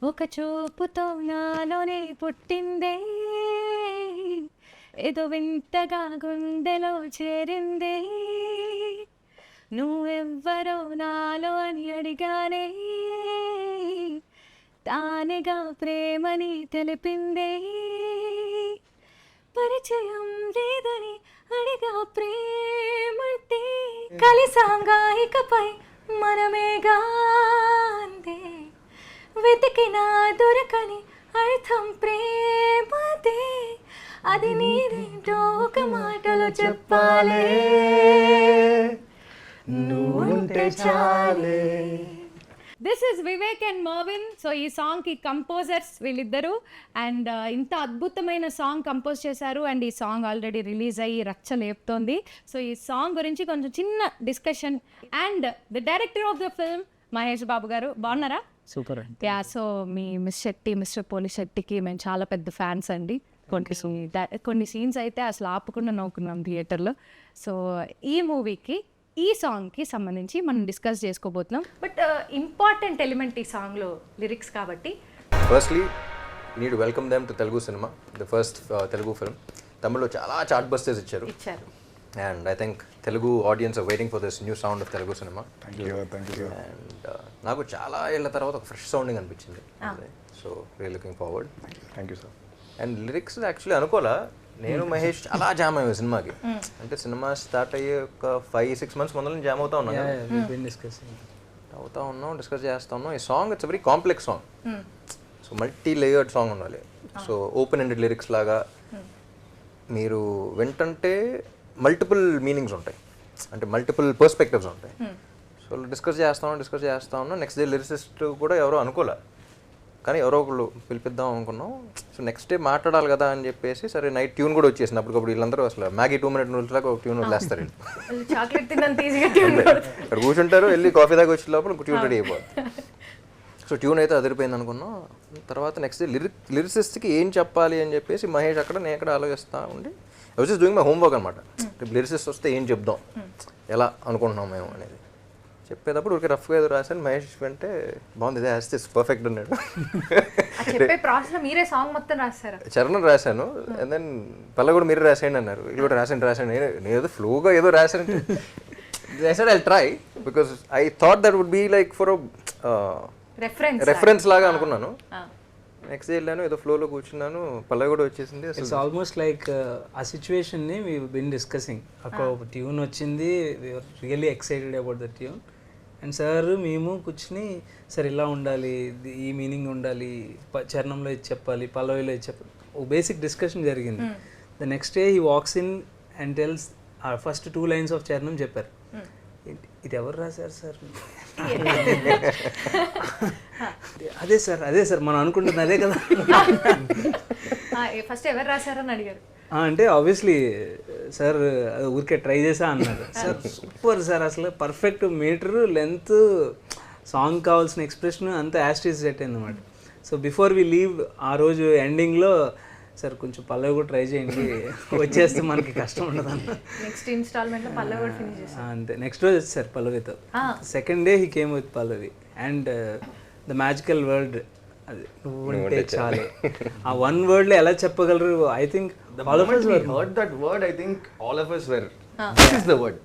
ఒక చూపుతో నాలోనే పుట్టిందే, ఏదో వింతగా గుండెలో చేరిందే, నువ్వెవ్వరో నాలో అని అడిగానే, తానేగా ప్రేమని తెలిపిందే, పరిచయం లేదని అడిగా ప్రేమంటే, కలిసాంగా ఇకపై మనమేగా అందే, వెతికినా దొరకని అర్థం ప్రేమదే, అది నీరేంటో ఒక మాటలో చెప్పాలే, నువ్వుంటే చాలే. This is Vivek and Mervin. So ఈ సాంగ్కి కంపోజర్స్ వీళ్ళిద్దరూ అండ్ ఇంత అద్భుతమైన సాంగ్ కంపోజ్ చేశారు అండ్ ఈ సాంగ్ ఆల్రెడీ రిలీజ్ అయ్యి రచ్చ లేపుతోంది. సో ఈ సాంగ్ గురించి కొంచెం చిన్న discussion and the director of the film Mahesh Babu garu, బాగున్నారా? సూపర్. యా, సో మీ మిస్టర్ పోలి శెట్టికి మేము చాలా పెద్ద ఫ్యాన్స్ అండి. కొన్ని సీన్స్ అయితే అసలు ఆపకుండా నవ్వుకున్నాం థియేటర్లో. సో ఈ మూవీకి ఈ సాంగ్కి సంబంధించి మనం డిస్కస్ చేసుకోబోతున్నాం. బట్ ఇంపార్టెంట్ ఎలిమెంట్ ఈ సాంగ్లో లిరిక్స్ కాబట్టి firstly need welcome them to Telugu cinema, the first Telugu film. తమిళ్లో చాలా చార్ట్ బస్టర్స్ ఇచ్చారు and I think Telugu audience are waiting for this new sound of Telugu cinema. And నాకు చాలా ఏళ్ళ తర్వాత ఒక ఫ్రెష్ సౌండింగ్ అనిపించింది. So we're looking forward. Thank you sir. And lyrics actually అనుకోలా, నేను మహేష్ చాలా జామ్ అయ్యాము సినిమాకి. అంటే సినిమా స్టార్ట్ అయ్యే ఒక 5-6 months ముందు నుంచి జామ్ అవుతా ఉన్నాను, డిస్కస్ చేస్తా ఉన్నాం. ఈ song it's very complex song. So multi layered song ఉండాలి. సో ఓపెన్ ఎండెడ్ లిరిక్స్ లాగా మీరు వింటంటే మల్టిపుల్ మీనింగ్స్ ఉంటాయి, అంటే మల్టిపుల్ పర్స్పెక్టివ్స్ ఉంటాయి. సో డిస్కస్ చేస్తా ఉన్నాం. నెక్స్ట్ డే లిరిసిస్ట్ కూడా ఎవరో అనుకోలే, కానీ ఎవరో ఒకళ్ళు పిలిపిద్దాం అనుకున్నాం. సో నెక్స్ట్ డే మాట్లాడాలి కదా అని చెప్పేసి సరే నైట్ ట్యూన్ కూడా వచ్చేసింది. అప్పటికప్పుడు వీళ్ళందరూ అసలు మ్యాగీ 2 minute రూల్స్ లాగా ఒక ట్యూన్ వదిలేస్తారు. ఇక్కడ కూర్చుంటారు, వెళ్ళి కాఫీ దాకా వచ్చే లోపల ట్యూన్ రెడీ అయిపోతుంది. సో ట్యూన్ అయితే అదిరిపోయింది అనుకున్నాం. తర్వాత నెక్స్ట్ డే లిరిసిస్ట్కి ఏం చెప్పాలి అని చెప్పేసి మహేష్ అక్కడ నేను ఎక్కడ ఆలోచిస్తా ఉండి I was just doing my homework అనమాట. లిరిసిస్ట్ వస్తే ఏం చెప్దాం, ఎలా అనుకుంటున్నాం మేము అనేది చెప్పేటప్పుడు ఊరికి రఫ్గా ఏదో రాశాను. మహేష్ అంటే బాగుంది, ఇదే యాజ్ దిస్ పర్ఫెక్ట్ అన్నాడు. చరణ్ రాశాను అండ్ దెన్ పల్ల కూడా మీరు రాసేయండి అన్నారు. ఇది కూడా రాసాను నేను ఏదో ఫ్లోగా ఏదో రాశాను. I said I'll try because I thought that would be like for reference లాగా అనుకున్నాను. నెక్స్ట్ డే వెళ్ళాను, ఏదో ఫ్లోలో కూర్చున్నాను, పల్లవి కూడా వచ్చేసింది. ఇట్స్ ఆల్మోస్ట్ లైక్ ఆ సిచ్యువేషన్ని వీ బిన్ డిస్కసింగ్. ఒక ట్యూన్ వచ్చింది, we are really excited about the tune. And sir మేము కూర్చుని సార్ ఇలా ఉండాలి, ఈ మీనింగ్ ఉండాలి, చరణంలో ఇది చెప్పాలి, పల్లవిలో ఇది చెప్పాలి, ఓ బేసిక్ డిస్కషన్ జరిగింది. The next day he walks in and tells ఆ ఫస్ట్ 2 lines ఆఫ్ చరణం చెప్పారు. ఇది ఎవరు రాశారు సార్? అదే సార్ మనం అనుకుంటుంది అదే కదా. ఫస్ట్ ఎవరు రాశారని అడిగారు. అంటే ఆబ్వియస్లీ సార్ ఊరికే ట్రై చేసా అన్నారు. సార్ సూపర్ సార్, అసలు పర్ఫెక్ట్ మీటర్ లెంత్, సాంగ్ కావాల్సిన ఎక్స్ప్రెషన్ అంతా యాస్టీస్ సెట్ అయింది అనమాట. సో బిఫోర్ వి లీవ్ ఆ రోజు ఎండింగ్లో సార్ కొంచెం పల్లవి కూడా ట్రై చేయండి, వచ్చేస్తే మనకి కష్టం ఉండదు అన్న. నెక్స్ట్ ఇన్స్టాల్మెంట్లో పల్లవి కూడా ఫినిష్ చేశారు. అంతే, నెక్స్ట్ రోజు వచ్చేసారు పల్లవితో. Second day he came with pallavi and the magical word అది నువ్వు ఉంటే చాలే. ఆ 1 word లో ఎలా చెప్పగలరు? I think all of us heard that word. I think all of us were this is the word,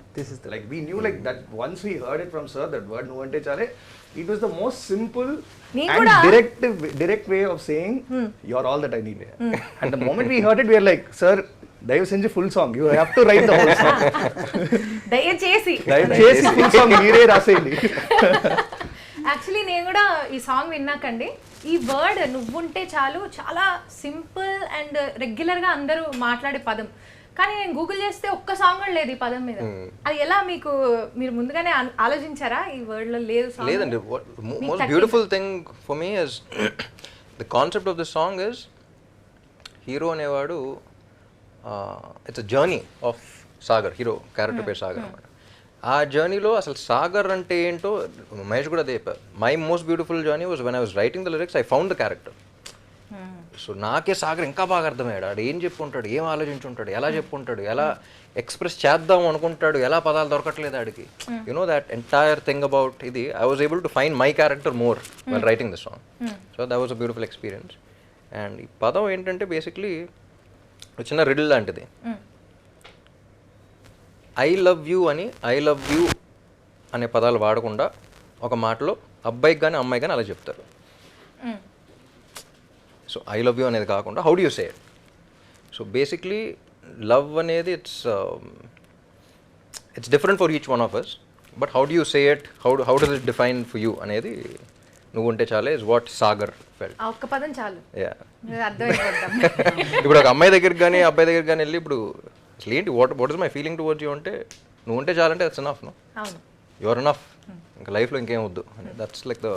like we knew like that once we heard it from sir, that word nu ante chale, it was the most simple and direct way of saying you're all that I need. And the moment we heard it, we were like, sir, dayasenji full song, you have to write the whole song. దయచేసి full song meere raseyandi. Actually నేను కూడా ఈ song విన్నాకండి, ఈ word నువ్వుంటే చాలు చాలా simple and రెగ్యులర్గా అందరూ మాట్లాడే పదం, కానీ నేను గూగుల్ చేస్తే ఒక్క సాంగ్ కూడా లేదు ఈ పదం మీద. అది ఎలా మీరు ముందుగానే ఆలోచించారా? ఈ వర్డ్ లో లేదు సాంగ్? లేదండి. Most beautiful thing for me is the concept of the song is hero అనేవాడు it's a journey of Sagar. Hero character పేరు సాగర్ అన్నమాట. ఆ జర్నీలో అసలు సాగర్ అంటే ఏంటో మహేష్ కూడా అదే చెప్పారు. My most beautiful journey was when I was writing the lyrics I found the character. So నాకే సాగర్ ఇంకా బాగా అర్థమయ్యాడు. ఆడు ఏం చెప్పుంటాడు, ఏం ఆలోచించుంటాడు, ఎలా చెప్పుంటాడు, ఎలా ఎక్స్ప్రెస్ చేద్దాం అనుకుంటాడు, ఎలా పదాలు దొరకట్లేదు ఆడికి. You know that entire thing about ఇది I was able to find my character more well writing this song. So that was a beautiful experience. And ఈ పదం ఏంటంటే బేసిక్లీ చిన్న రిడిల్ లాంటిది. ఐ లవ్ యూ అని ఐ లవ్ యూ అనే పదాలు వాడకుండా ఒక మాటలో అబ్బాయికి కానీ అమ్మాయి కానీ అలా చెప్తారు. సో ఐ లవ్ యూ అనేది కాకుండా how do you say it. So basically love అనేది it's different for each one of us, but how do you say it, how does it define for you అనేది నువ్వు ఉంటే చాలే is what Sagar felt. ఆ ఒక్క పదం చాలు, యా. అర్థమైపోద్దాం. ఇప్పుడు ఒక అమ్మాయి దగ్గరికి కానీ అబ్బాయి దగ్గరికి కానీ వెళ్ళి ఇప్పుడు అసలు ఏంటి what is my feeling towards you అంటే నువ్వు ఉంటే చాలంటే that's enough. No, your enough, ఇంకా లైఫ్లో ఇంకేం వద్దు. That's like the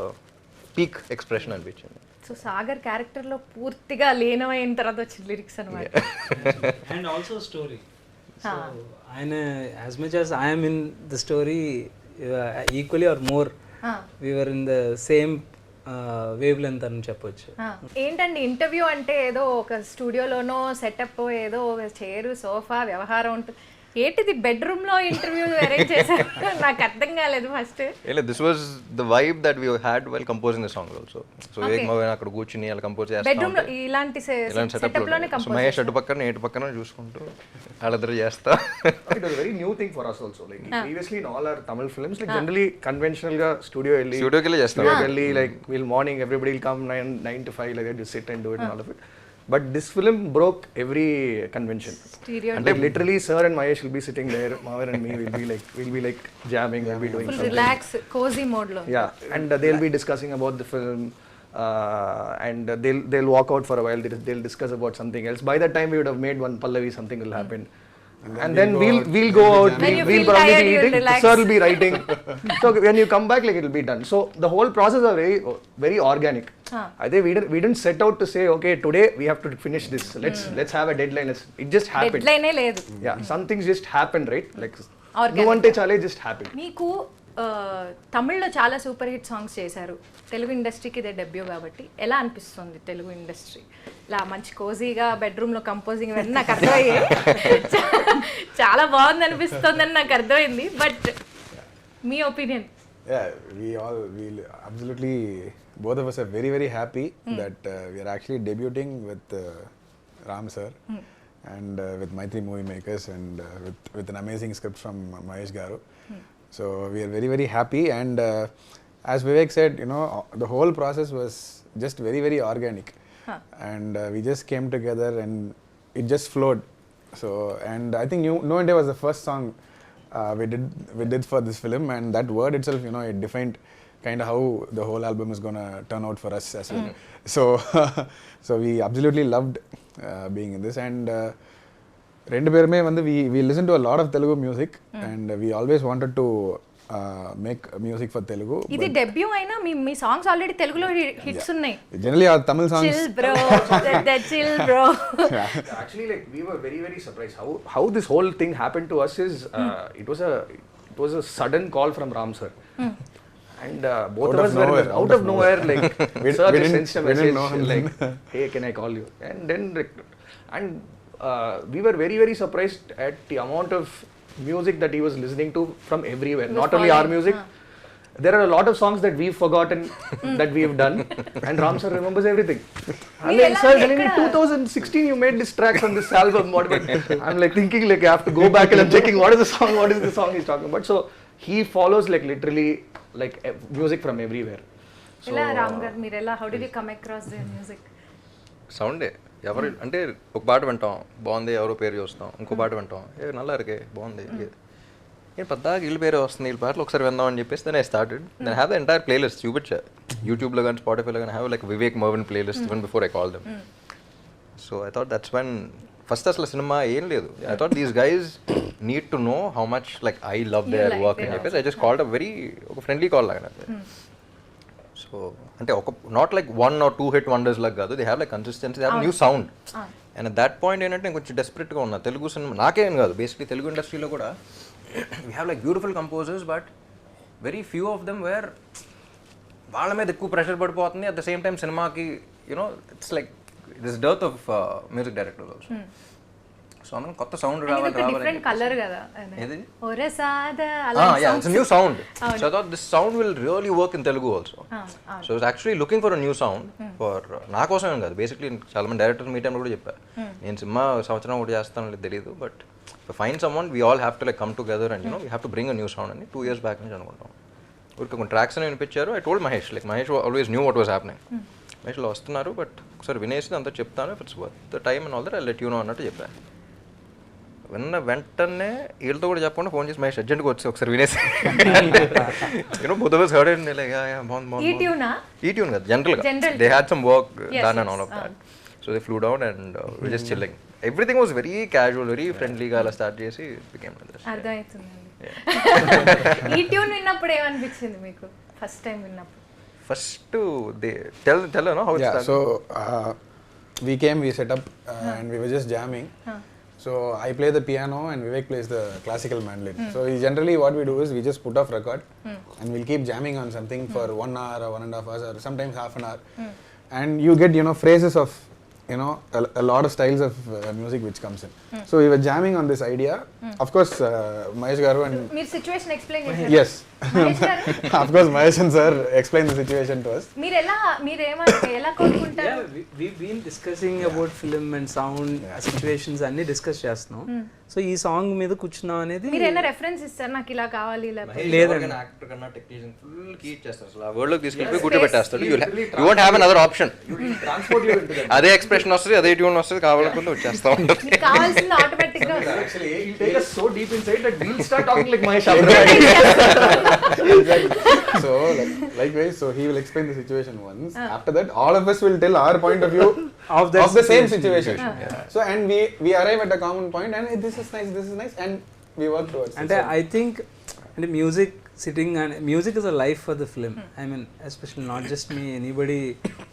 peak expression అనిపించింది. సో సాగర్ క్యారెక్టర్లో పూర్తిగా లీనమైన తర్వాత వచ్చిన లిరిక్స్ అనమాట. And also story. సో ఆయన as much as I'm in the story equally or more we're in the same wavelength అని చెప్పొచ్చు. ఏంటండి ఇంటర్వ్యూ అంటే ఏదో ఒక స్టూడియోలోనో సెటప్, ఏదో ఒక చైరు సోఫా వ్యవహారం ఉంటుంది. ఏంటిది బెడ్రూమ్ లో ఇంటర్వ్యూ అరేంజ్ చేశారు? నాకు అర్థం కాలేదు first. This was the vibe that we had while composing the song also. So Vivek Mohan అక్కడ కూర్చుని అలా కంపోజ్ చేస్తాం బెడ్రూమ్ లో ఇలాంటి సెటప్ లోనే కంపోజ్. మహేష్ అటు పక్కన ఇటు పక్కన చూసుకుంటూ వాళ్ళిద్దరు చేస్తా. It was a very new thing for us also. Like previously in all our Tamil films, like generally conventional ga studio స్టూడియోకి చేస్తాం. like we'll morning everybody will come 9 to 5 like that, you sit and do it and all of it. But this film broke every convention. And like literally sir and Mahesh will be sitting there, Maher and me we'll be like jamming, we'll be doing full something. relax cozy mode lo. Yeah, and they'll be discussing about the film, and they'll walk out for a while, they'll discuss about something else. By that time we would have made one Pallavi, something will happen. And then we'll go out, we'll probably be eating, sir will be writing. So when you come back, like it will be done. So the whole process are very organic. I think we didn't set out to say, okay, today we have to finish this. Let's have a deadline. It just happened. Deadline ఏ లేదు. Yeah, some things just happened, right? Like no one chale just happened. మీకు తమిళ్లో చాలా super hit songs చేశారు. తెలుగు ఇండస్ట్రీకి ఇదే debut కాబట్టి ఎలా అనిపిస్తుంది తెలుగు ఇండస్ట్రీ? ఇలా మంచి కోజీగా బెడ్రూమ్లో కంపోజింగ్ ఇవన్నీ నాకు అర్థమయ్యాయి. చాలా బాగుంది అనిపిస్తుంది అని నాకు అర్థమైంది. But me opinion? Yeah, we absolutely, both of us are very, very happy that we are actually debuting with Ram sir and with Maitri Movie Makers and with an amazing script from Mahesh Garu. So we are very, very happy, and as Vivek said, you know, the whole process was just very, very organic. And we just came together and it just flowed. So, and I think No India was the first song we did for this film, and that word itself, you know, it defined kind of how the whole album is going to turn out for us as well. So we absolutely loved being in this, and rendu perume vandu we listen to a lot of Telugu music, and we always wanted to make music for Telugu. ఇది debut అయినా మీ songs already తెలుగులో hits ఉన్నాయి. Generally our Tamil songs, chill bro, that chill bro. Actually, like we were very, very surprised how this whole thing happened to us. Is it was a sudden call from Ram sir. And both Out of of us were nowhere, out of nowhere, like sir we just didn't- sent a we didn't message know him. like, hey, can I call you? And then we were very, very surprised at the amount of music that he was listening to from everywhere. Not only our music, there are a lot of songs that we've forgotten that we've done, and Ram sir remembers everything. I'm like, sir, telling me 2016 you made this track from this album. I'm like thinking like I have to go back and I'm checking what is the song he's talking about. So he follows like literally like music from everywhere. ఎలా రామ్ గారు మీరు ఎలా how did you come across the music? సౌండే ఎవరు అంటే ఒక పాట వింటాం బాగుంది, ఎవరో పేరు చూస్తాం, ఇంకో పాట వింటాం నల్లా ఇరికే బాగుంది, నేను పెద్దగా వీళ్ళ పేరే వస్తుంది, వీళ్ళ పాటలు ఒకసారి విందాం అని చెప్పేసి then I started. Then have the entire playlist చూపించా యూట్యూబ్లో కానీ స్పాటిఫైలో కానీ హ్యావ్ లైక్ వివేక్ మోవన్ playlist even before I call them. So I thought that's when first అసలు సినిమా ఏం లేదు, I thought these guys need to know how much like I love their work అని చెప్పేసి ఐ జస్ట్ కాల్డ్ ఒక friendly call లాగా. So అంటే ఒక not like 1 or 2 hit wonders లాగా కాదు, they have like consistency, they have new sound. And at that point ఏంటంటే నేను కొంచెం డెస్పరేట్గా ఉన్నా తెలుగు సినిమా, నాకేం కాదు బేసిక్లీ తెలుగు ఇండస్ట్రీలో కూడా we have like beautiful composers, but very few of them were వాళ్ళ మీద ఎక్కువ ప్రెషర్ పడిపోతుంది. అట్ ద సేమ్ టైం సినిమాకి you know it's like this dearth of music directors also. So మనం కొత్త సౌండ్ రావాలి డిఫరెంట్ కలర్ కదా ఏది ఒరే సాదా yeah, it's a new sound. So I thought this sound will really work in Telugu also. So I was actually looking for a new sound for నా కోసమే కాదు, బేసిక్లీ చాలా మంది డైరెక్టర్స్ మీ టైంలో కూడా చెప్పారు, నేను సినిమా సంవత్సరం కూడా చేస్తాను లేదు తెలియదు, but fine someone we all have to like come together and we have to bring a new sound అని 2 years బ్యాక్ నుంచి అనుకుంటాం. ఊరికి కొన్ని ట్రాక్స్ అని వినిపించారు. I told Mahesh, like Mahesh always knew what was happening. మహేష్లో వస్తున్నారు బట్ ఒకసారి వినేసి అంతా చెప్తాను, if it's worth the time and all that I let you know అన్నట్టు చెప్పాను. విన్న వెంటనే వీళ్ళతో కూడా చెప్పకుండా ఫోన్ చేసి మహేష్ అర్జెంట్గా వచ్చి ఒకసారి వినేసి both of us heard it and like బాగుంది ఈ ట్యూన్ కదా జనరల్గా they had some work done and all of that. So they flew down and we just chilling. Everything was very casual, very ఫ్రెండ్లీగా అలా స్టార్ట్ చేసి became అర్థమవుతుందండి. ఈ tune విన్నప్పుడు ఏమనిపించింది మీకు ఫస్ట్ టైం విన్నప్పుడు? First they tell no how it started. So we came, we set up and we were just jamming. So I play the piano and Vivek plays the classical mandolin. So generally what we do is we just put off record and we'll keep jamming on something for 1 hour or 1.5 hours or sometimes half an hour. And you get phrases of a lot of styles of music which comes in. So we were jamming on this idea. Of course Mahesh garu and మీరు situation explain చేశారు. yes of course Mahesh and sir explained the situation to us. మీరు ఎలా కోరుకుంటారు? we've been discussing about film and sound situations అన్ని discuss చేస్తున్నాం. So ఈ song మీద కూర్చున్నాం అనేది మీరు ఏమైనా రెఫరెన్స్ ఇస్తారు నాకు ఇలా కావాలి ఇలా లేదండి, యాక్టర్ కన్నా టెక్నీషియన్ ఫుల్ కీ చేస్తారు. అసలు ఆ వర్డ్ లోకి తీసుకెళ్ళి గుర్తు పెట్టేస్తాడు. You won't have another option. అదే ఎక్స్ప్రెషన్ వస్తుంది, అదే ట్యూన్ వస్తుంది, కావాలనుకుంటే వచ్చేస్తాం. కావాల్సింది ఆటోమేటిక్ గా Actually, he'll take us so deep inside that we'll start talking like Mahesh. Exactly. So likewise, so he will explain the situation once. After that, all of us will tell our point of view of the same situation. So and we arrive at a common point and this is nice and we work towards it. అంటే I think అంటే music sitting and music is a life for the film. I mean especially not just me anybody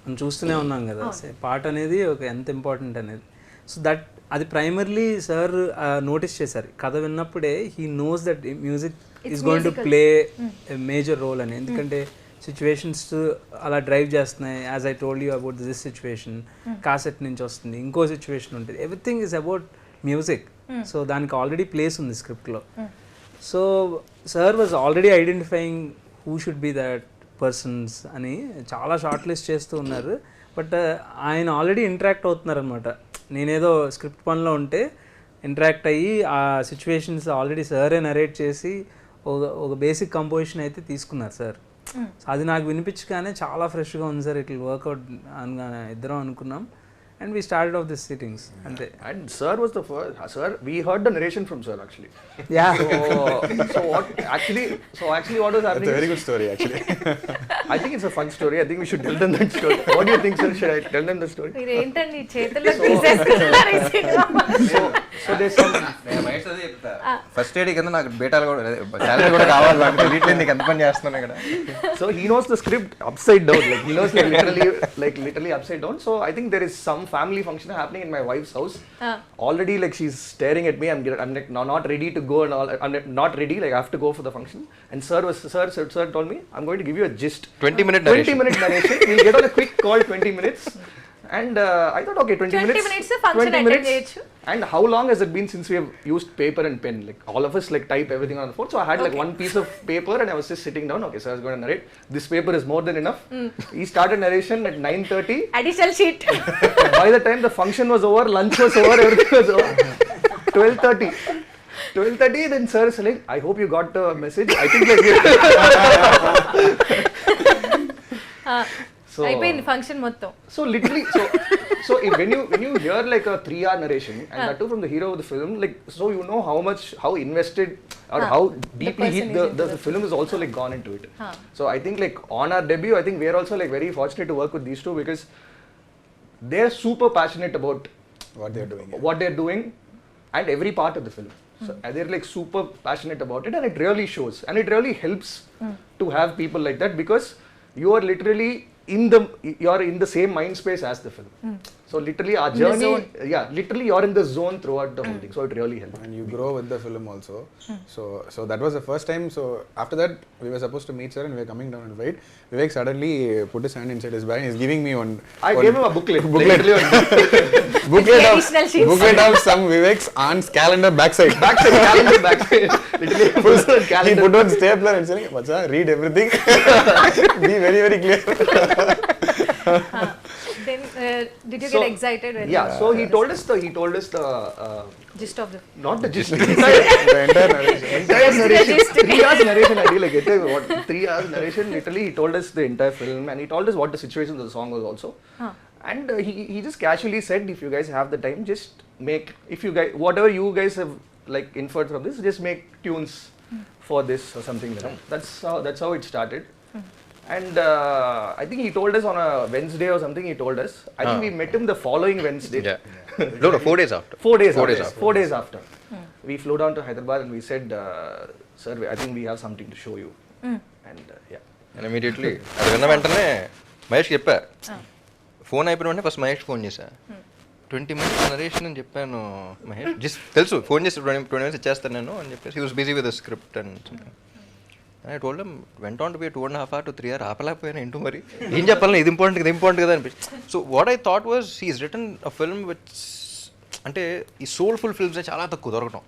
మనం చూస్తూనే ఉన్నాం కదా పాట అనేది ఒక ఎంత ఇంపార్టెంట్ అనేది. సో దట్ అది ప్రైమర్లీ సార్ నోటీస్ చేశారు కథ విన్నప్పుడే. He knows that music is going to play major role అని. ఎందుకంటే సిచ్యువేషన్స్ అలా డ్రైవ్ చేస్తున్నాయి. As I told you about this situation, cassette నుంచి వస్తుంది, ఇంకో సిచ్యువేషన్ ఉంటుంది. Everything is about music. So దానికి ఆల్రెడీ ప్లేస్ ఉంది స్క్రిప్ట్లో. So sir was already identifying who should be that persons అని చాలా షార్ట్ లిస్ట్ చేస్తూ ఉన్నారు. బట్ ఆయన ఆల్రెడీ ఇంటరాక్ట్ అవుతున్నారు అనమాట. నేనేదో స్క్రిప్ట్ పనిలో ఉంటే ఇంటరాక్ట్ అయ్యి ఆ సిచ్యువేషన్స్ ఆల్రెడీ సారే నరేట్ చేసి ఒక బేసిక్ కంపోజిషన్ అయితే తీసుకున్నారు సార్. అది నాకు వినిపించగానే చాలా ఫ్రెష్గా ఉంది సార్, ఇట్ విల్ వర్క్అవుట్ అనగానే ఇద్దరం అనుకున్నాం. And we started off these sittings. And sir was the first. Sir, we heard the narration from sir actually. Yeah. So what actually what was happening? It's a very good story actually. I think it's a fun story. I think we should tell them that story. What do you think, sir? Should I tell them the story? మీరు ఏంటండి చేతుల్లో తీసేస్తున్నారు ఈ cinema? So there's some. First aid కింద నాకు బేటాలు కూడా salary కూడా కావాలి, నాకు తెలియట్లేదు నీకు ఎంత పని చేస్తున్నాను ఇక్కడ. So he knows the script upside down. Like he knows literally upside down. So I think there is some family function happening in my wife's house. Already like she's staring at me. I'm like not ready to go and all. I'm not ready. Like I have to go for the function. And sir told me I'm going to give you a gist. 20-minute narration. We'll get on a quick call 20 minutes. And I thought okay 20 minutes function attend cheyochu. And how long has it been since we have used paper and pen? Like all of us like type everything on the phone. So I had like one piece of paper and I was just sitting down. Okay, so I was going to narrate. This paper is more than enough. He started narration at 9:30. Additional sheet. By the time the function was over, lunch was over, everything was over. 12:30 then sir is like, I hope you got the message. I think like so అయిపోయింది function మొత్తం. So literally, so when you hear like a 3-hour narration and that too from the hero of the film, like so you know how invested or how deeply the film is also like gone into it. So I think like on our debut, I think we are also like very fortunate to work with these two because they're super passionate about what they're doing and every part of the film. So they're like super passionate about it and it really shows and it really helps to have people like that because you are literally you're in the same mind space as the film. So literally our journey, literally you're in the zone throughout the whole thing. So it really helped. And you grow with the film also. So that was the first time. So after that, we were supposed to meet sir and we were coming down and wait. Vivek suddenly put his hand inside his bag and he's giving me one. I gave him a booklet. booklet of some Vivek's aunt's calendar backside. Calendar backside. Literally He put on stapler and saying, "Bacha, read everything. Be very, very clear." Then did you get excited when so he told us the gist of the not the gist, The entire narration. entire narration. 3 hours narration. I really get it. What 3 hours narration? Literally, he told us the entire film and he told us what the situation of the song was also. And he just casually said, if you guys have the time, just make, if you guys, whatever you guys have like inferred from this, just make tunes for this or something like that. That's how it started. And I think he told us on a Wednesday or something. He told us. I think we met him the following Wednesday. No, 4 days after. 4 days after. 4 days after. We flew down to Hyderabad and we said, sir, I think we have something to show you. And And immediately అది విన్న వెంటనే మహేష్ చెప్పా phone అయిపోయిన వెంటనే first Mahesh phone చేశా 20 minutes narration అని చెప్పాను Mahesh just తెలుసు ఫోన్ చేసి 20 minutes ఇచ్చేస్తాను నేను అని చెప్పేసి he was busy with the script and something I told him went on to be 2.5 hours to 3 hours ఆపలేకపోయాను ఏంటో మరి ఏం చెప్పాలి ఇది ఇంపార్టెంట్ కదా అనిపించింది. So what I thought was he's written a film which అంటే ఈ సోల్ఫుల్ ఫిల్మ్స్ చాలా తక్కువ దొరకటం.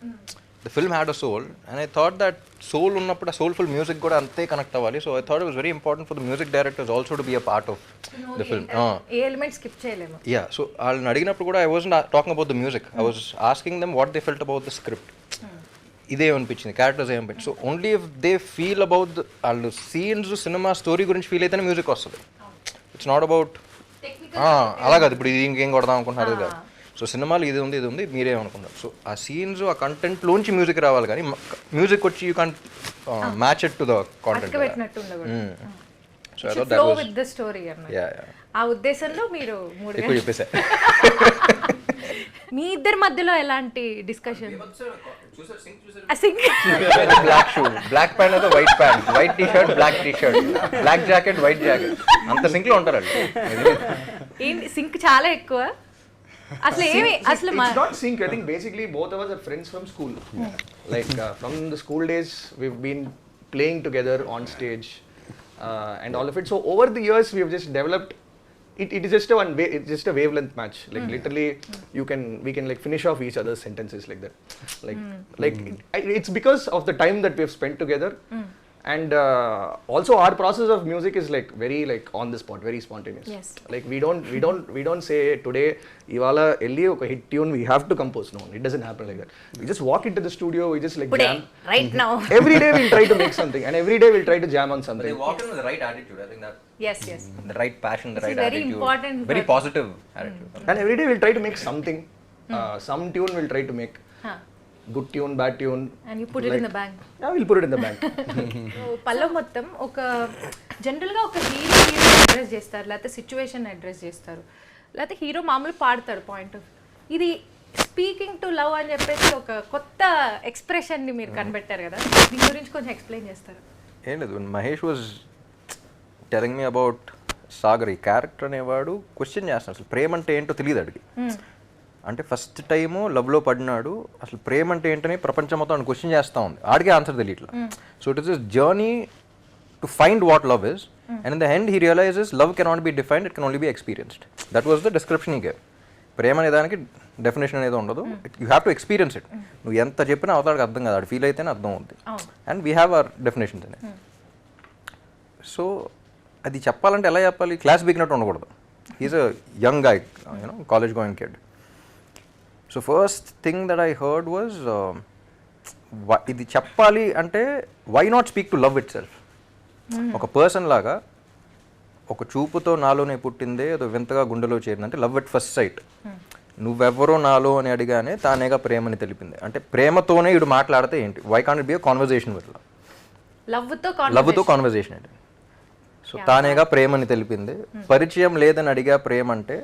The film had a soul and I thought that soul ఉన్నప్పుడు ఆ సోల్ఫుల్ మ్యూజిక్ కూడా అంతే కనెక్ట్ అవ్వాలి. So I thought it was very important for the music directors also to be a part of the film. ఏ element skip చేయలేము. Yeah so వాళ్ళని అడిగినప్పుడు కూడా I wasn't talking about the music, I was asking them what they felt about the script. ఇదేమనిపించింది, characters ఏమనిపించింది. So only if they feel about వాళ్ళు scenes సినిమా story గురించి ఫీల్ అయితేనే మ్యూజిక్ వస్తుంది. ఇట్స్ నాట్ అబౌట్ అలా కాదు ఇప్పుడు ఇది ఇంకేం కొడదాం అనుకుంటున్నారు కాదు. సో సినిమాలు ఇది ఉంది మీరేమనుకున్నారు. సో ఆ సీన్స్ ఆ కంటెంట్లోంచి మ్యూజిక్ రావాలి కానీ మ్యూజిక్ వచ్చి you can't match it to the content. So I thought that was with the story అన్నమాట. యా ఆ ఉద్దేశంలో మీరు ఎక్కువ చెప్పేసా. మీ ఇద్దరి మధ్యలో ఎలాంటి discussion? Black shoe, black pant అయితే white pant, white T shirt, black T shirt, black jacket, white jacket, అంత సింక్ లో ఉంటారు. ఏంటి సింక్ చాలా ఎక్కువ అసలు ఏమి అసలు it's not sync. I think basically both of us are friends from school. Like from the school days we've been playing together on stage and all of it. So over the years we have just developed it is just it's just a wavelength match. Like literally we can like finish off each other's sentences like that. Like it's because of the time that we have spent together. And also our process of music is like very like on the spot, very spontaneous. Yes. Like we don't say today ivala elli oka hit tune we have to compose. No, it doesn't happen like that. We just walk into the studio, we just like jam right now. Every day we'll try to make something and every day we'll try to jam on something. They walk in with the right attitude. I think that yes the right passion, the right very attitude, important very positive attitude. And every day we'll try to make something. Some tune we'll try to make. Good tune, bad tune. And you put it in the bank. Yeah, we'll put it in the bank. Pallavi మొత్తం ఒక జనరల్గా ఒక hero address చేస్తారు, లేకపోతే situation address చేస్తారు, లేకపోతే hero మామూలు పాడతారు పాయింట్ ఆఫ్. ఇది స్పీకింగ్ టు లవ్ అని చెప్పేసి ఒక కొత్త ఎక్స్ప్రెషన్ని మీరు కనిపెట్టారు కదా, దీని గురించి కొంచెం ఎక్స్ప్లెయిన్ చేస్తారు. ఏం లేదు, Mahesh was telling me about Sagar. ఈ క్యారెక్టర్ అనేవాడు క్వశ్చన్ చేస్తాడు అసలు ప్రేమ అంటే ఏంటో తెలియదు అడిగి. అంటే ఫస్ట్ టైము లవ్లో పడినాడు, అసలు ప్రేమ అంటే ఏంటని ప్రపంచం మొత్తం క్వశ్చన్ చేస్తూ ఉంది, ఆడికే ఆన్సర్ తెలియట్లా. So it is this journey to find what love is and in the end he realises love cannot be defined, it can only be experienced. That was the description he gave. ప్రేమ అనే దానికి definition అనేది ఉండదు, you have to experience it. నువ్వు ఎంత చెప్పినా అవతాడికి అర్థం కాదు, అది ఫీల్ అయితేనే అర్థం అవుతుంది. And we have our definitions అనే. సో అది చెప్పాలంటే ఎలా చెప్పాలి, క్లాస్ బిగినట్టు ఉండకూడదు. He's a young guy, you know, college going kid. So first thing that I heard was ఇది చెప్పాలి అంటే why not speak to love itself. ఒక పర్సన్ లాగా ఒక చూపుతో నాలోనే పుట్టిందే అది వింతగా గుండెలో చేరిందంటే లవ్ ఎట్ ఫస్ట్ సైట్. నువ్వెవరో నాలో అని అడిగానే తానేగా ప్రేమని తెలిపింది. అంటే ప్రేమతోనే ఇడు మాట్లాడితే ఏంటి, why can't it be a conversation with లవ్తో కాన్వర్జేషన్ ఏంటి. సో తానేగా ప్రేమని తెలిపింది, పరిచయం లేదని అడిగా ప్రేమ అంటే,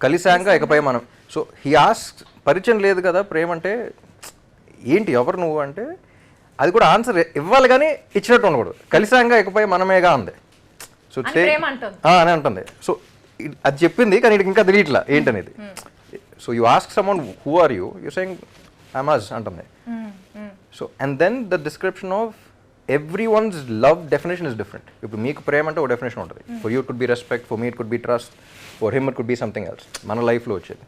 కలిసాక ఇకపై మనం. సో హీ ఆస్క్, పరిచయం లేదు కదా ప్రేమ అంటే ఏంటి, ఎవరు నువ్వు అంటే, అది కూడా ఆన్సర్ ఇవ్వాలి కానీ ఇచ్చినట్టు ఉండకూడదు. కలిసాక ఇకపై మనమేగా అంది. సో సో అని ప్రేమ అంటుంది. అని అంటుంది. సో అది చెప్పింది కానీ ఇది ఇంకా తెలియట్లా ఏంటనేది. So you ask someone who are you saying I'm as అంటుంది. So and then the description of every one's love definition is different. ఇప్పుడు మీకు ప్రేమ అంటే ఒక డెఫినేషన్ ఉంటుంది. For you it could be respect, for me it could be trust, for him it could be something else మన లైఫ్లో వచ్చేది.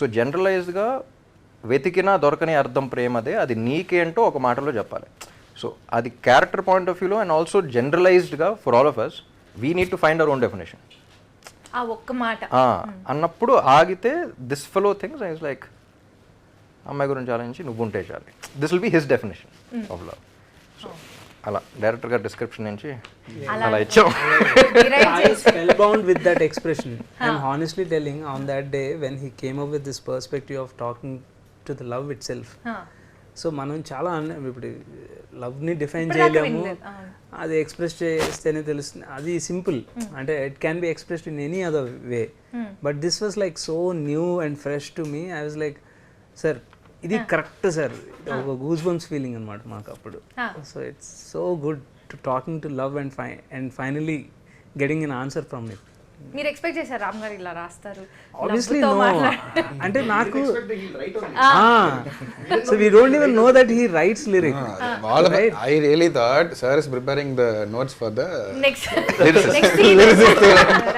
So జనరలైజ్డ్గా వెతికినా దొరకని అర్థం ప్రేమదే, అది నీకేంటో ఒక మాటలో చెప్పాలి. సో అది క్యారెక్టర్ పాయింట్ ఆఫ్ వ్యూలో అండ్ ఆల్సో జనరలైజ్డ్గా for all of us we need to find our own definition. ఆ ఒక్క మాట అన్నప్పుడు ఆగితే this fellow things I like అమ్మాయి గురించి ఆలోచించి నువ్వు ఉంటే చాలు, this will be his definition of love. So అలా డైరెక్టర్ గారి డిస్క్రిప్షన్ నుంచి అలా ఇచ్చాం. I spellbound with that expression. I'm honestly telling, on that day when he came up with this perspective of talking to the love itself. So మనం చాలా ఇప్పుడు లవ్ని define చేయలేము, అది ఎక్స్ప్రెస్ చేస్తేనే తెలుస్తుంది, అది సింపుల్. అంటే it can be expressed in any other way, but this was like so new and fresh to me. I was like sir ఇది కరెక్ట్ సార్, ఒక గూస్ బంప్స్ ఫీలింగ్ అనమాట మాకు అప్పుడు. So it's so good to talking to love and finally getting an answer from it. మీరు expect చేశారు రామ్ గారు ఇలా రాస్తారు? Obviously no. అంటే నాకు so we don't even know that he writes lyrics. All of it, I really thought sir is preparing the notes for the next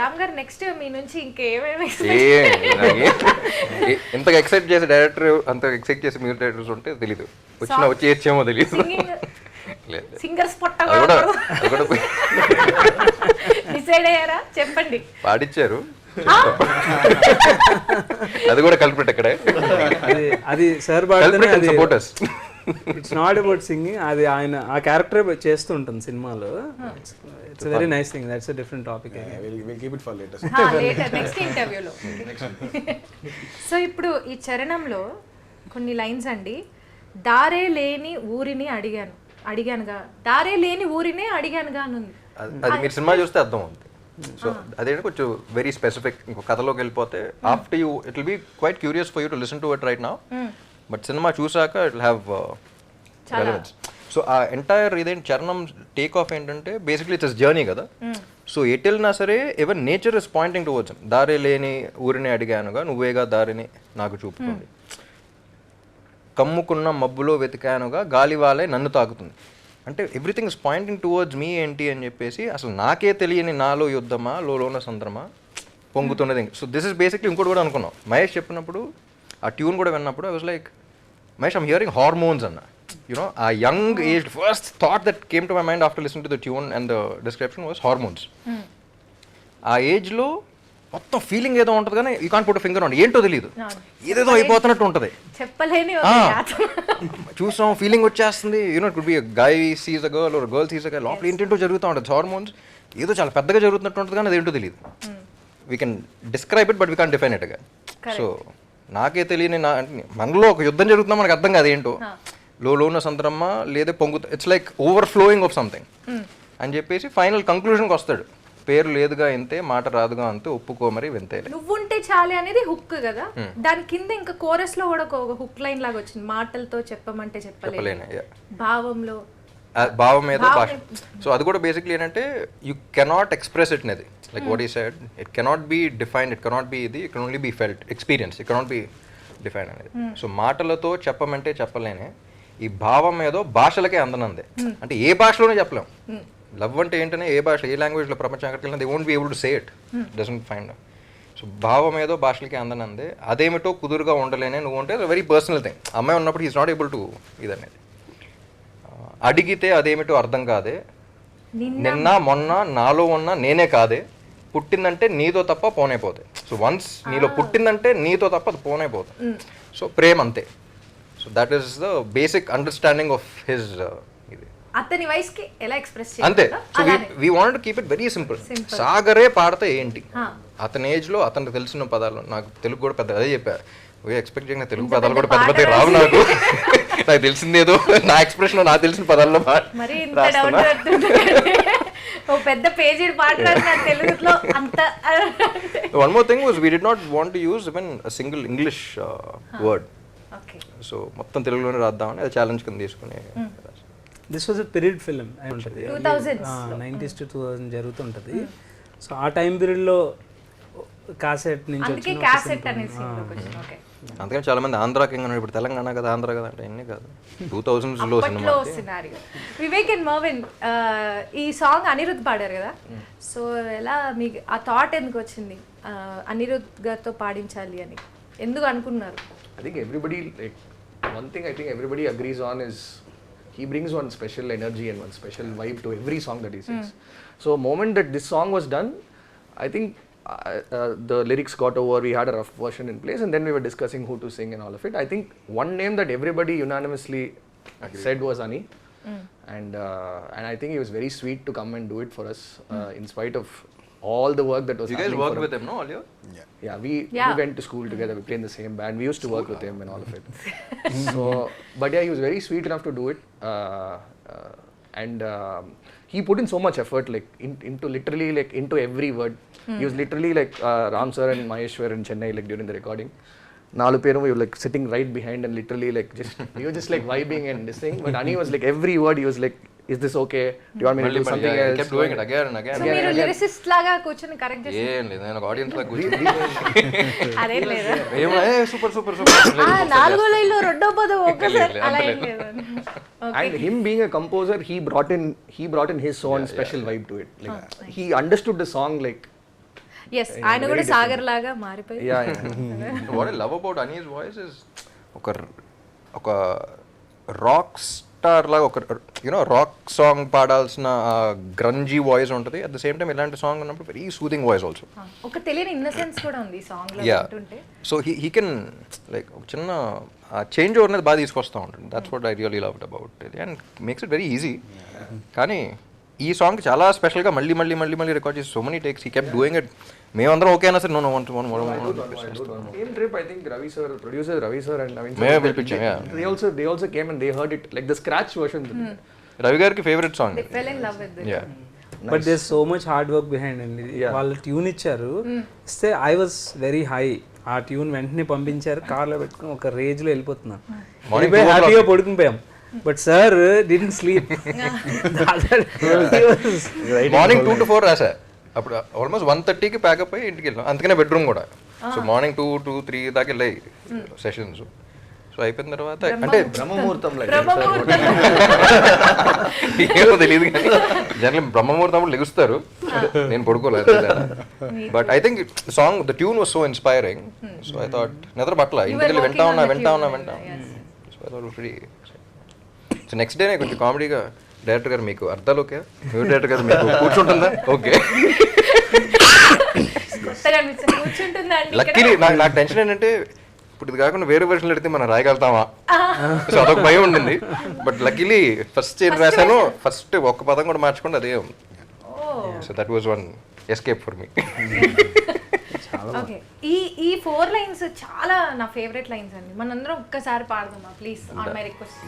Ram గారు next మీ నుంచి ఇంకేమేమి ఇంతగా ఎక్సైట్ చేసే డైరెక్టర్, అంత ఎక్సైట్ చేసే మ్యూజిక్ డైరెక్టర్స్ ఉంటే తెలీదు, వచ్చి ఏడ్చేమో తెలీదు. సింగర్స్ డిసైడ్ అయ్యారా? చెప్పండి. పాడిచ్చారు, అది కూడా కల్పిట్ అక్కడే. అది సార్ పాడితే supporters, it's not about singing, అది ఆయన ఆ క్యారెక్టర్ చేస్తూ ఉంటుంది సినిమాలో. It's very nice thing, that's a different topic. we'll keep it for later. Later next ఇంటర్వ్యూలో. సో ఇప్పుడు ఈ చరణంలో కొన్ని లైన్స్ అండి. దారే లేని ఊరిని అడిగానుగా, దారే లేని ఊరినే అడిగానుగా అని ఉంది. అది మీరు సినిమా చూస్తే అర్థం అవుతుంది. సో అదేంటి కొంచెం వెరీ స్పెసిఫిక్. ఇంకో కథలోకి వెళ్ళిపోతే after you it will be quite curious for you to listen to it right now, but సినిమా చూసాక it will have relevance. So ఆ ఎంటైర్ ఇదేంటి చరణం టేక్ ఆఫ్ ఏంటంటే బేసిక్లీ ఇట్స్ జర్నీ కదా. సో ఎటు వెళ్ళినా సరే ever nature is pointing towards him. దారే లేని ఊరిని అడిగానుగా, నువ్వేగా దారిని నాకు చూపుతుంది. కమ్ముకున్న మబ్బులో వెతికానుగా, గాలివాలే నన్ను తాకుతుంది. అంటే everything is pointing towards me ఏంటి అని చెప్పేసి, అసలు నాకే తెలియని నాలో యుద్ధమా, లోన సంద్రమా పొంగుతున్నది. సో దిస్ ఇస్ బేసిక్లీ ఇంకోటి కూడా అనుకున్నాం. మహేష్ చెప్పినప్పుడు ఆ ట్యూన్ కూడా విన్నప్పుడు I was like, Mahesh I'm hearing hormones అన్న. యునో ఆ young age first thought that came to my mind after listening to the tune and the description was hormones. ఆ ఏజ్లో మొత్తం ఫీలింగ్ ఏదో ఉంటుంది కానీ you can't put a finger on, ఏంటో తెలియదు, ఏదేదో అయిపోతున్నట్టు ఉంటుంది, చెప్పలేని చూసాం ఫీలింగ్ వచ్చేస్తుంది. You know it could be guy sees a girl or girl sees a guy, లోపల ఏంటంటో జరుగుతూ ఉంటుంది. హార్మోన్స్ ఏదో చాలా పెద్దగా జరుగుతున్నట్టు ఉంటుంది కానీ అదేంటో తెలియదు. We can describe it but we can't define it again. So నాకే తెలియని మనలో ఒక యుద్ధం జరుగుతున్నా మనకు అర్థం కాదు ఏంటో, లోన సంద్రమ్మ లేదా పొంగుతా, it's like overflowing of something అని చెప్పేసి ఫైనల్ కంక్లూజన్కి వస్తాడు. పేరు లేదుగా ఇంతే, మాట రాదుగా అంతే, ఒప్పుకో మరి వింతే. నువ్వుంటే చాలే అనేది హుక్ కదా, దాని కింద ఇంకా కోరస్ లో కూడా ఒక హుక్ లైన్ లాగా వచ్చింది. మాటలతో చెప్పమంటే చెప్పలేను, భావంలో భావం ఏదో భాష. సో అది కూడా బేసిక్లీ ఏంటంటే యూ కెనాట్ ఎక్స్ప్రెస్ ఇట్ అనేది, like what he said, it cannot be defined, it cannot be ఇది, it can only be felt, experience, it cannot be define అనేది. సో మాటలతో చెప్పమంటే చెప్పలేనే, ఈ భావం ఏదో భాషలకే అందనందే. అంటే ఏ భాషలోనే చెప్పలేం. లవ్ అంటే ఏంటనే ఏ భాష, ఏ లాంగ్వేజ్లో ప్రపంచం ఎక్కడికి వెళ్ళినా they won't be able to say it, doesn't find. So భావం ఏదో భాషలకి అందనందే, అదేమిటో కుదురుగా ఉండలేనే నువ్వు అంటే వెరీ పర్సనల్ థింగ్. అమ్మాయి ఉన్నప్పుడు ఈజ్ నాట్ ఏబుల్ టు ఇదనేది. అడిగితే అదేమిటో అర్థం కాదే, నిన్న మొన్న నాలో ఉన్న నేనే కాదే, పుట్టిందంటే నీతో తప్ప పోనైపోతాయి. సో వన్స్ నీలో పుట్టిందంటే నీతో తప్ప అది పోనైపోతుంది. సో ప్రేమ అంతే. So that is the basic understanding of his అతని వయసుకి ఎలా ఎక్స్ప్రెస్ అంతే. So we want to keep it very simple. సాగరే పాడితే ఏంటి, అతని ఏజ్ లో అతనికి తెలిసిన పదాలు, నాకు తెలుగు కూడా పెద్ద అదే చెప్పా, ఎక్స్పెక్ట్ చేయకుండా తెలుగు పదాలు కూడా పెద్ద పెద్ద రావు నాకు. నాకు తెలిసిందేదో నా ఎక్స్ప్రెషన్ నాకు తెలిసిన పదాల్లో పెద్ద పేజీ తెలుగులో అంత. One more thing was we did not want to use even a single English word. So మొత్తం తెలుగులోనే రాద్దామని అది ఛాలెంజ్ కింద తీసుకుని. This was a period film ఉంటుంది 2000s 90s to 2000 జరుగుతుంటుంది. సో ఆ టైం పీరియడ్లో కాసెట్ నుంచి అందుకే వచ్చిన క్యాసెట్ అనేసి ఓకే. అందుకని చాలా మంది ఆంధ్ర కింగ్ అన్నారు, ఇప్పుడు తెలంగాణ కదా ఆంధ్ర కదా అంటే అన్నీ కాదు, 2000s లో cinema. Scenario Vivek and Marvin ఈ సాంగ్ అనిరుద్ధ్ పాడారు కదా, సో ఎలా మీకు ఆ థాట్ ఎందుకు వచ్చింది అనిరుద్ధ్ గారితో పాడించాలి అని ఎందుకు అనుకున్నారు? I think everybody, like, one thing I think everybody agrees on is he brings one special energy and one special vibe to every song that he sings. So moment that this song was done, I think the lyrics got over, we had a rough version in place, and then we were discussing who to sing and all of it. I think one name that everybody unanimously said was Ani, and I think he was very sweet to come and do it for us, in spite of all the work that was You guys happening worked for with him, no, all you? Yeah, we went to school together, we played in the same band, we used to work with him and all of it. So, but yeah, he was very sweet enough to do it, and he put in so much effort, like into literally like into every word. He was literally like Ram sir and Mahesh were in Chennai like during the recording. Nalu peru we were like sitting right behind and literally like just we were just like vibing and this thing. But Ani was like every word he was like, "Is this okay? Do you want me to do something else?" Kept doing it again and again. So మీరు lyricist లాగా కూర్చొని correct చేసి ఏం లేదు, నేను audience లాగా కూర్చొని అదేం లేదా సూపర్ సూపర్ సూపర్ నాలుగో లైన్లో రెండో పదం ఒక్కసారి అలా ఏం లేదు. And him being a composer, he brought in his own special vibe to it. Like he understood the song like. Yes ఆయన కూడా సాగర్ లాగా మారిపోయి What I love about Ani's voice is ఒక రాక్ స్టార్ లాగా ఒక యూనో రాక్ సాంగ్ పాడాల్సిన గ్రంజీ వాయిస్ ఉంటుంది, at the same time ఇలాంటి song ఉన్నప్పుడు వెరీ సూదింగ్ వాయిస్ ఆల్సో. ఒక తెలియని ఇన్నసెన్స్ కూడా ఉంది ఈ సాంగ్ లో యా, వింటుంటే. సో హీ కెన్ లైక్ ఒక చిన్న చేంజ్ ఓవర్ అనేది బాగా తీసుకొస్తూ ఉంటుంది. That's what I really loved about it and makes it very easy. కానీ ఈ సాంగ్ చాలా స్పెషల్గా మళ్ళీ మళ్ళీ మళ్ళీ మళ్ళీ రికార్డ్ చేసి so many takes he kept doing it. మేమందరం ఓకే అయినా సరే no Same trip, I think Ravi sir, producer Ravi sir and Naveen May sir, have been pitching, yeah. they also came and they heard it like the scratch version. Ravi గారికి favourite song. They fell in love with it. Yeah, but there so much hard work behind అండి. వాళ్ళు tune ఇచ్చారు, ఇస్తే I was very high. ఆ tune వెంటనే పంపించారు, కార్లో పెట్టుకుని ఒక రేంజ్ లో వెళ్ళిపోతున్నాం, హ్యాపీగా పడుకుని పోయాం. But sir didn't sleep. Morning 2 to 4 రాసా, అప్పుడు ఆల్మోస్ట్ 1:30కి ప్యాకప్ అయ్యి ఇంటికి వెళ్ళాం. అందుకనే బెడ్రూమ్ కూడా. సో మార్నింగ్ 2 to 3 దాకా వెళ్ళాయి సెషన్స్. సో అయిపోయిన తర్వాత అంటే బ్రహ్మముహూర్తం like ఏమో తెలియదు కానీ జనరల్ బ్రహ్మముహూర్తం లెగుస్తారు, నేను పడుకోలేదు. But I think song the tune was so inspiring. So I thought నిద్ర పట్ల ఇంటికి వెళ్ళి వింటా ఉన్నా. So I thought very. So next డేనే కొంచెం కామెడీగా డైరెక్టర్ గారు మీకు అర్థాలు ఓకే, మ్యూజిక్ డైరెక్టర్ గారు మీకు కూర్చుంటుందా ఓకే. లక్కీలీ నాకు టెన్షన్ ఏంటంటే ఇప్పుడు ఇది కాకుండా వేరే వర్షన్లు పెడితే మనం రాయగలుగుతామా, సో అదొక భయం ఉండింది. బట్ లక్కీలీ ఫస్ట్ ఏం రాశాను, ఫస్ట్ ఒక్క పదం కూడా మార్చుకోండి అదే ఉంది. So that was one escape for me. Okay, ఈ 4 లైన్స్ చాలా నా ఫేవరెట్ లైన్స్ అండి. మనందరం ఒక్కసారి పాడదామా ప్లీజ్, ఆన్ మై రిక్వెస్ట్.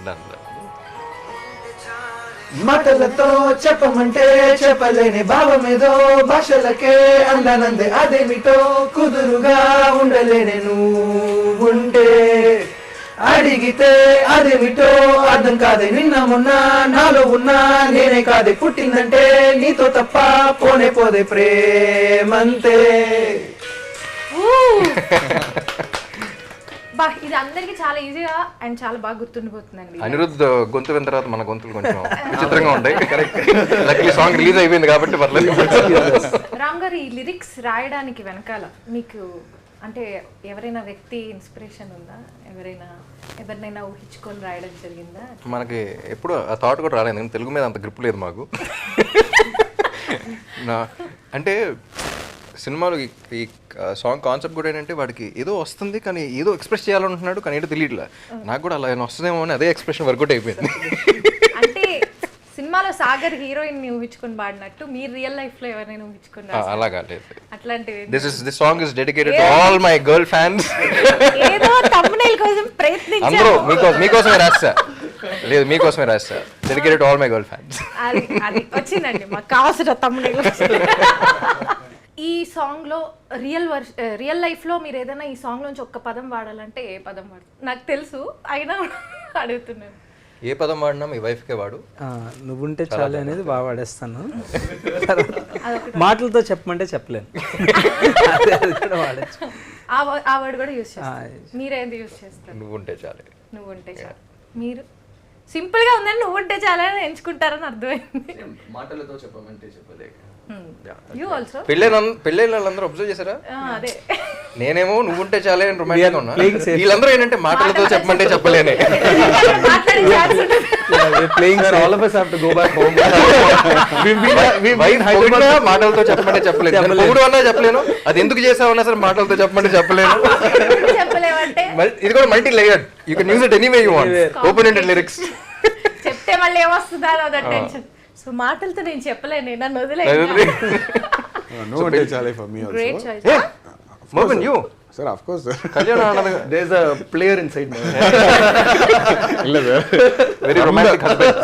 మాటలతో చెప్పమంటే చెప్పలేని భావమేదో, భాషలకే అందనందే అదేమిటో, కుదురుగా ఉండలేనే నువ్వుంటే, అడిగితే అదేమిటో అర్థం కాదే నిన్న మొన్న, నాలో ఉన్నా నేనే కాదే పుట్టిందంటే నీతో తప్ప పోనే పోదే ప్రేమంతే. బా, ఇది అందరికి చాలా ఈజీగా అండ్ చాలా బాగా గుర్తుండిపోతుందండి. అనిరుద్ధ్ గొంతు విన్న తర్వాత మన గొంతులు కొంచెం విచిత్రంగా ఉంటాయి. కరెక్ట్, లక్కీ సాంగ్ రిలీజ్ అయిపోయింది కాబట్టి పర్లేదు. రామ్ గారు, ఈ లిరిక్స్ రాయడానికి వెనకాల మీకు అంటే ఎవరైనా వ్యక్తి ఇన్స్పిరేషన్ ఉందా? ఎవరినైనా ఊహించుకొని రాయడం జరిగిందా? మనకి ఎప్పుడు ఆ థాట్ కూడా రాలేదు, తెలుగు మీద అంత గ్రిప్ లేదు మాకు. అంటే సినిమాలో ఈ సాంగ్ కాన్సెప్ట్ కూడా ఏంటంటే వాడికి ఏదో వస్తుంది కానీ ఏదో ఎక్స్ప్రెస్ చేయాలనుకుంటున్నాడు కానీ ఏదో తెలియట్లే. నాకు కూడా అలా వస్తుందేమో అని అదే ఎక్స్ప్రెషన్ వర్కౌట్ అయిపోయింది. అంటే సినిమాలో సాగర్ హీరోయిన్ ని ఊహించుకొని పాడినట్టు మీరు రియల్ లైఫ్ లో ఎవరైనా ఊహించుకొని అలాగా లేదు. అట్లాంటివి this song is dedicated to all my girl fans. ఏదో థంబ్నెయిల్ కోసం ప్రయత్నించారు. అందరూ మీకోసమే రాస్తా, లేదు మీకోసమే రాస్తా, dedicated to all my girl fans. అది వచ్చిందండి, మాకు కావాల్సిన థంబ్నెయిల్. ఈ సాంగ్ లో రియల్ లైఫ్ లో మీరు ఏదైనా ఈ సాంగ్ నుంచి ఒక్క పదం వాడాలంటే ఏ పదం వాడతారు? నాకు తెలుసు అయినా అడుగుతున్నాను. ఏ పదం వాడినా మీ వైఫ్కే వాడు. నువ్వుంటే చాలు అనేది బాగా వాడేస్తాను. మాటలతో చెప్పమంటే చెప్పలేను. అది కూడా వాడచ్చు. ఆ వర్డ్ కూడా యూస్ చేస్తారు. మీరేంది యూస్ చేస్తారు? నువ్వుంటే చాలే. నువ్వుంటే చాలు. మీరు సింపుల్ గా ఉందని నువ్వుంటే చాలని ఎంచుకుంటారని అర్థమైంది. మాటలతో చెప్పమంటే చెప్పలేక. యూ ఆల్సో పెళ్ళైన వాళ్ళందరూ అబ్జర్వ్ చేశారా? అదే నేనేమో నువ్వుంటే చాలే అని రొమాంటిక్ ఉన్నా, వీళ్ళందరూ ఏంటంటే మాటలతో చెప్పమంటే చెప్పలేనే. All of us have to go back home. మాటలతో చెప్పమంటే చెప్పలేదు, మూడు అన్నా చెప్పలేను, అది ఎందుకు చేసావన్నా సరే మాటలతో చెప్పమంటే చెప్పలేను. చెప్పలేమంటే ఇది కూడా multi layered, you can use it anyway you want, open ended lyrics. చెప్తే మళ్ళీ ఏమొస్తుందా అదొక టెన్షన్. సో మాటలతో నేను చెప్పలేను, నన్ను వదిలే. నువ్వుంటే చాలే for me also. Great choice. Mohan, you? Sir, of course, sir. There's a player inside me. Illa sir. Very romantic husband.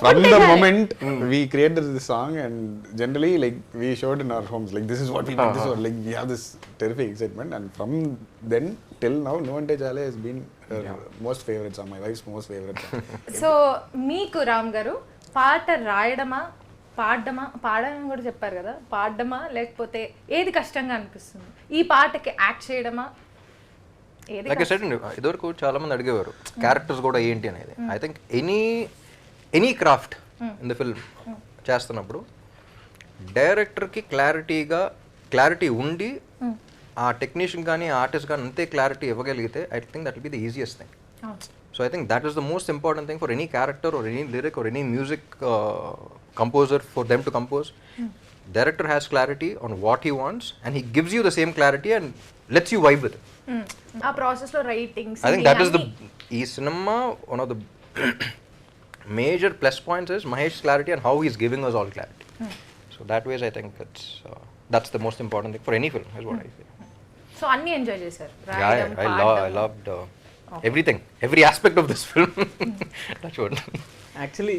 From the moment we created this song, and generally like we showed in our homes, like this is what we want, this is what, like we have this terrific excitement, and from then till now, Nuante Chale has been her most favorite song, my wife's most favorite song. So మీకు రామ్ గారు పాట రాయడమా పాడడం కూడా చెప్పారు కదా, పాడడమా లేకపోతే ఏది కష్టంగా అనిపిస్తుంది? ఈ పాటకి యాక్ట్ చేయడమా? ఏది? లైక్ ఐ సెడ్, ఇదివరకు చాలా మంది అడిగేవారు క్యారెక్టర్స్ కూడా ఏంటి అనేది. I think any craft in the film చేస్తున్నప్పుడు డైరెక్టర్కి క్లారిటీ ఉండి ఆ టెక్నీషియన్ కానీ ఆర్టిస్ట్ కానీ అంతే క్లారిటీ ఇవ్వగలిగితే I think that will be the easiest thing. So I think that is the most important thing for any character or any lyric or any music composer, for them to compose. Director has clarity on what he wants and he gives you the same clarity and lets you vibe with it. ఆ process లో writings I think that is ఈ cinema, one of the major plus points is Mahesh's clarity and how he's giving us all clarity. So that ways I think that's the most important thing for any film is what I feel. So అన్ని enjoy చేశారు? I loved everything, every aspect of this film. That's what. Actually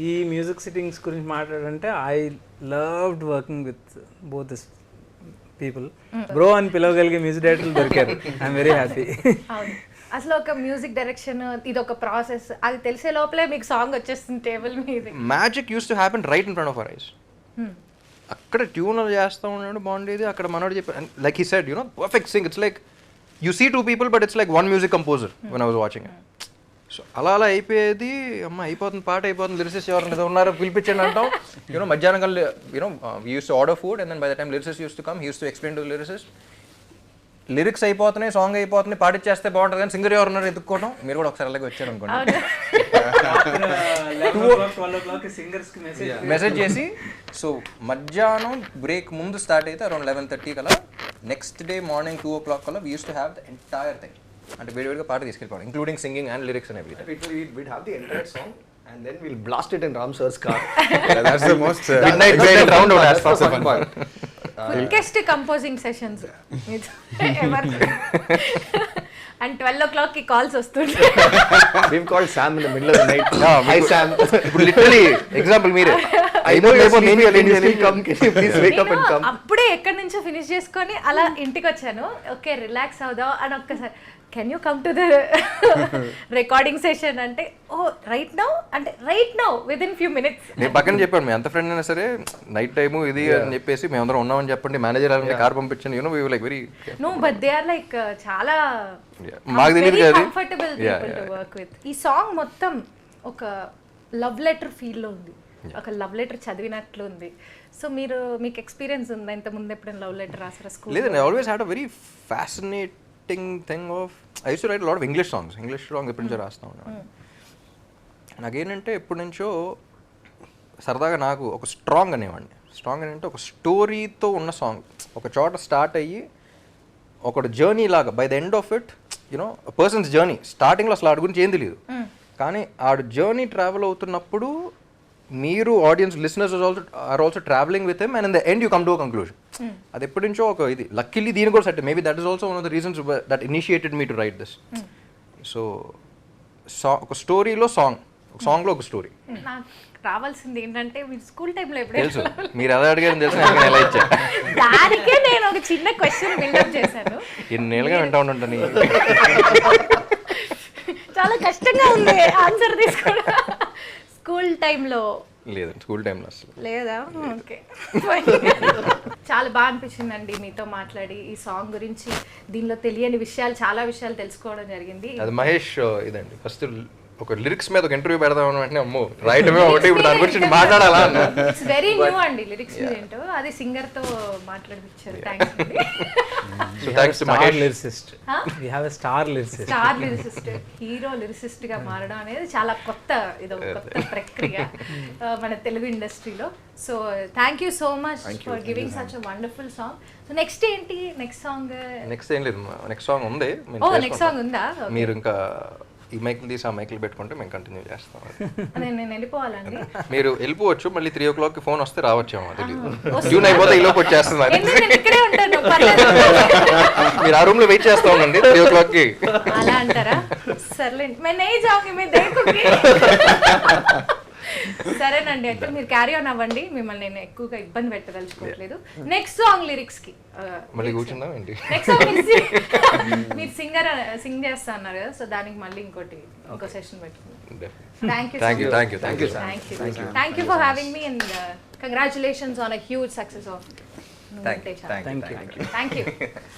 ఈ music sittings గురించి మాట్లాడంటే I loved working with both this people. Bro అని పిలవగలిగే music డైరెక్టర్లు దొరికారు. I'm very happy. అసలు ఒక మ్యూజిక్ డైరెక్షన్ ఇది ఒక ప్రాసెస్, అది తెలిసే లోపలే మీకు సాంగ్ వచ్చేస్తుంది టేబుల్ మీద. Magic use to happen right in front of our eyes. అక్కడ ట్యూన్ చేస్తూ ఉన్నాడు బాగుండేది, అక్కడ మనోడు చెప్పాడు like he said, perfect Singh. It's like you see two people but it's like one music composer when I was watching it. So అలా అయిపోయేది. అమ్మ అయిపోతుంది, పాట అయిపోతుంది, లిరిసిస్ట్ ఎవరు ఉన్నారో పిలిపించండి అంటాం. మధ్యాహ్నం కల్లా we used to order food and then by the time lyricist used to come, he used to explain to the lyricist, lyrics అయిపోతున్నాయి, సాంగ్ అయిపోతుంది, పాటిచ్చేస్తే బాగుంటుంది కానీ సింగర్ ఎవరు ఉన్నారు ఎత్తుక్కోవడం. మీరు కూడా ఒకసారి అలాగే వచ్చారు అనుకోండి, మెసేజ్ చేసి. సో మధ్యాహ్నం బ్రేక్ ముందు స్టార్ట్ అయితే అరౌండ్ 11:30 కల్లా నెక్స్ట్ డే మార్నింగ్ 2 o'clock కల్లా we use to have the entire thing. అంటే వేడివేడిగా పాట తీసుకెళ్ళిపోవడం, including singing and lyrics and everything. We'd have the entire song and then we'll blast it in Ram sir's car. Yeah, that's the most midnight round out as far as fun part. Quickest composing sessions and 12 o'clock కి calls వస్తుంటాయి. We've called Sam in the middle of the night. Hi Sam. ఇప్పుడు literally example మీరే I know you're sleeping, can you still come? Can you please wake up and come? అప్పుడే ఎక్కడి నుంచో finish చేసుకొని అలా ఇంటికి వచ్చాను. ఓకే రిలాక్స్ అవుదాం అని ఒక్కసారి, can you come to the recording session అంటే, ఓ రైట్ నౌ అంటే right now with in few minutes. నేను పక్కన చెప్పాను, మీ అంత ఫ్రెండ్ అయినా సరే నైట్ టైము ఇది అని చెప్పేసి మేమందరం ఉన్నామని చెప్పండి, మేనేజర్ అలాంటి కార్ పంపించండి. We like very no but they are like చాలా మాకు తెలియదు కదా, comfortable people to work with. ఈ సాంగ్ మొత్తం ఒక లవ్ లెటర్ ఫీల్ లో ఉంది, ఒక లవ్ లెటర్ చదివినట్లు ఉంది. సో మీకు ఎక్స్పీరియన్స్ ఉందా ఇంత ముందు ఎప్పుడైనా లవ్ లెటర్ రాసారా స్కూల్? లేదండి, I always had a very fascinating thing of I use to right lot of English songs ఎప్పటి నుంచో రాస్తా ఉన్నాను. నాకేంటంటే ఎప్పటి నుంచో సరదాగా నాకు ఒక స్ట్రాంగ్ అనేవాడిని. స్ట్రాంగ్ అని అంటే ఒక స్టోరీతో ఉన్న సాంగ్, ఒక చోట స్టార్ట్ అయ్యి ఒక జర్నీ లాగా, by the end of it persons journey స్టార్టింగ్లో అసలు ఆడి గురించి ఏం తెలియదు, కానీ ఆడు జర్నీ ట్రావెల్ అవుతున్నప్పుడు మీరు audience listeners are also travelling with him and in the end you come to a conclusion. అది ఎప్పటి నుంచో ఒక ఇది లక్కీలీ దీని కూడా set. Maybe that is also one of the reasons that initiated me to write this. So ఒక స్టోరీలో సాంగ్లో ఒక స్టోరీ. నాకు రావాల్సింది ఏంటంటే మీరు స్కూల్ టైంలో తెలుసు, మీరు ఎలా అడిగారని తెలుసు, ఎలా ఇచ్చా దానికే నేను ఒక చిన్న క్వశ్చన్ బిల్డప్ చేశాను. ఎన్నేళ్ళుగా వింటా ఉంటాను. చాలా కష్టంగా ఉంది ఆన్సర్ తీసుకోవడం. స్కూల్ టైంలో లేదండి, స్కూల్ టైంలో అసలు లేదా? ఓకే. చాలా బాగా అనిపించిందండి మీతో మాట్లాడి. ఈ సాంగ్ గురించి దీనిలో తెలియని విషయాలు, చాలా విషయాలు తెలుసుకోవడం జరిగింది. అది మహేష్ ఇదండి ఫస్ట్ ఒక లిరిక్స్ మీద ఒక ఇంటర్వ్యూ పెడదాం అంటే అమ్మో రాయటమే ఒకటి, ఇప్పుడు దాని గురించి మాట్లాడాలా అన్న. ఇట్స్ వెరీ న్యూ అండి లిరిక్స్ ఏంటో, అది సింగర్ తో మాట్లాడిపించారు. థ్యాంక్స్ అండి. So thanks to Mahesh. We have a star lyricist. Star lyricist, hero lyricist గా మారడం అనేది చాలా కొత్త, ఇది ఒక కొత్త ప్రక్రియ మన తెలుగు ఇండస్ట్రీలో. So thank you so much for giving such a wonderful song. So next ఏంటి? నెక్స్ట్ సాంగ్ ఏం లేదు, నెక్స్ట్ సాంగ్ ఉంది. నెక్స్ట్ సాంగ్ ఉందా? మీరు ఇంకా ఈ మైకులు తీసి ఆ మైకులు పెట్టుకుంటే మేము కంటిన్యూ చేస్తాం. నేను వెళ్ళిపోవాలండి. మీరు వెళ్ళిపోవచ్చు, మళ్ళీ 3 o'clock ఫోన్ వస్తే రావచ్చేమో తెలియదు. జూన్ అయిపోతే ఈ లోపు వచ్చేస్తున్నారు. ఇక్కడే ఉంటాను, పర్లేదు. మీరు ఆ రూమ్ లో వెయిట్ చేస్తా ఉండండి 3 o'clock కి. అలా అంటారా? సర్లేండి, मैं नहीं जाऊंगी, मैं देखूंगी. సరేనండి, అయితే మీరు క్యారీ ఆన్ అవ్వండి, మిమ్మల్ని నేను ఎక్కువగా ఇబ్బంది పెట్టదలుచుకోవట్లేదు. నెక్స్ట్ సాంగ్ లిరిక్స్ కి మళ్ళీ కూర్చుందాం ఏంటి? నెక్స్ట్ సాంగ్ మీరు సింగ్ చేస్తా అన్నారు కదా, సో దానికి మళ్ళీ ఇంకో సెషన్ పెట్టుకుందాం. Thank you for having me and congratulations on a huge success of. Thank you. Thank you.